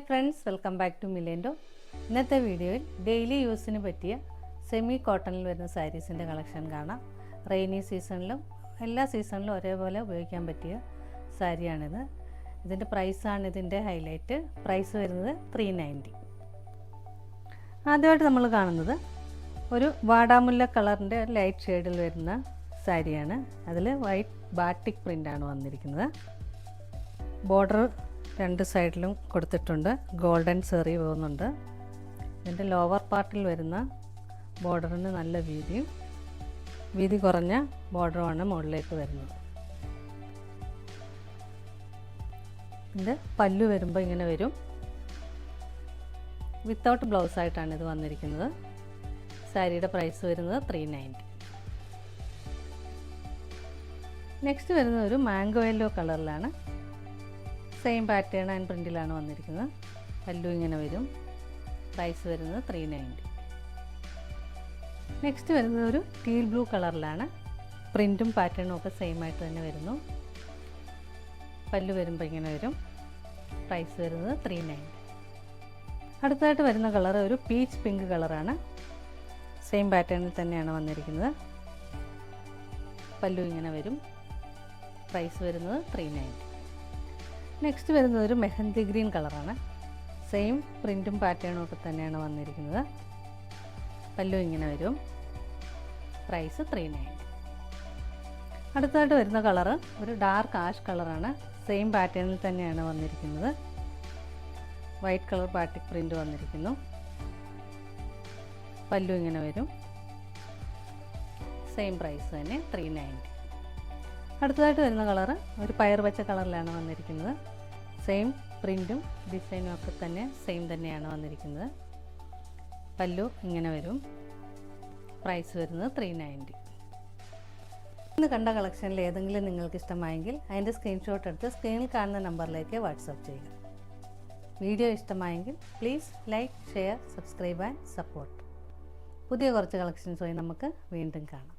Friends, welcome back to മിലേൻഡോ. ഇന്നത്തെ വീഡിയോയിൽ ഡെയിലി യൂസിന് പറ്റിയ സെമി കോട്ടണിൽ വരുന്ന സാരീസിൻ്റെ കളക്ഷൻ കാണാം. റെയിനി സീസണിലും എല്ലാ സീസണിലും ഒരേപോലെ ഉപയോഗിക്കാൻ പറ്റിയ സാരിയാണിത്. ഇതിൻ്റെ പ്രൈസാണ് ഇതിൻ്റെ ഹൈലൈറ്റ്. പ്രൈസ് വരുന്നത് 390. ആദ്യമായിട്ട് നമ്മൾ കാണുന്നത് ഒരു വാടാമുല്ല കളറിൻ്റെ ലൈറ്റ് ഷെയ്ഡിൽ വരുന്ന സാരിയാണ്. അതിൽ വൈറ്റ് ബാറ്റിക് പ്രിൻ്റാണ് വന്നിരിക്കുന്നത്. ബോർഡർ രണ്ട് സൈഡിലും കൊടുത്തിട്ടുണ്ട്. ഗോൾഡൻ സെറി പോകുന്നുണ്ട്. ഇതിൻ്റെ ലോവർ പാർട്ടിൽ വരുന്ന ബോർഡറിന് നല്ല വീതി കുറഞ്ഞ ബോർഡറുമാണ് മുകളിലേക്ക് വരുന്നത്. ഇതിൻ്റെ പല്ലു വരുമ്പോൾ ഇങ്ങനെ വരും. വിത്തൗട്ട് ബ്ലൗസായിട്ടാണ് ഇത് വന്നിരിക്കുന്നത്. സാരിയുടെ പ്രൈസ് വരുന്നത് 390. നെക്സ്റ്റ് വരുന്നത് ഒരു മാംഗോ യെല്ലോ കളറിലാണ്. സെയിം പാറ്റേൺ ആൻഡ് പ്രിൻറ്റിലാണ് വന്നിരിക്കുന്നത്. പല്ലു ഇങ്ങനെ വരും. പ്രൈസ് വരുന്നത് 390. നെക്സ്റ്റ് വരുന്നത് ഒരു ടീൽ ബ്ലൂ കളറിലാണ്. പ്രിൻറ്റും പാറ്റേണും ഒക്കെ സെയിം ആയിട്ട് തന്നെ വരുന്നു. പല്ലു വരുമ്പോൾ ഇങ്ങനെ വരും. പ്രൈസ് വരുന്നത് 390. അടുത്തതായിട്ട് വരുന്ന കളർ ഒരു പീച്ച് പിങ്ക് കളറാണ്. സെയിം പാറ്റേണിൽ തന്നെയാണ് വന്നിരിക്കുന്നത്. പല്ലു ഇങ്ങനെ വരും. പ്രൈസ് വരുന്നത് 390. നെക്സ്റ്റ് വരുന്നത് ഒരു മെഹന്തി ഗ്രീൻ കളറാണ്. സെയിം പ്രിൻറ്റും പാറ്റേണും ഒക്കെ തന്നെയാണ് വന്നിരിക്കുന്നത്. പല്ലു ഇങ്ങനെ വരും. പ്രൈസ് 390. അടുത്തതായിട്ട് വരുന്ന കളറ് ഒരു ഡാർക്ക് ആഷ് കളറാണ്. സെയിം പാറ്റേണിൽ തന്നെയാണ് വന്നിരിക്കുന്നത്. വൈറ്റ് കളർ ബാറ്റിക് പ്രിൻ്റ് വന്നിരിക്കുന്നു. പല്ലു ഇങ്ങനെ വരും. സെയിം പ്രൈസ് തന്നെ 390. അടുത്തതായിട്ട് വരുന്ന കളറ് ഒരു പയർ പച്ച കളറിലാണ് വന്നിരിക്കുന്നത്. സെയിം പ്രിൻറ്റും ഡിസൈനും ഒക്കെ തന്നെ സെയിം തന്നെയാണ് വന്നിരിക്കുന്നത്. പല്ലു ഇങ്ങനെ വരും. പ്രൈസ് വരുന്നത് 390. ഇന്ന് കണ്ട കളക്ഷനിൽ ഏതെങ്കിലും നിങ്ങൾക്ക് ഇഷ്ടമായെങ്കിൽ അതിൻ്റെ സ്ക്രീൻഷോട്ട് എടുത്ത് സ്ക്രീനിൽ കാണുന്ന നമ്പറിലേക്ക് വാട്സപ്പ് ചെയ്യുക. വീഡിയോ ഇഷ്ടമായെങ്കിൽ please like, share, subscribe and support. പുതിയ കുറച്ച് കളക്ഷൻസുമായി നമുക്ക് വീണ്ടും കാണാം.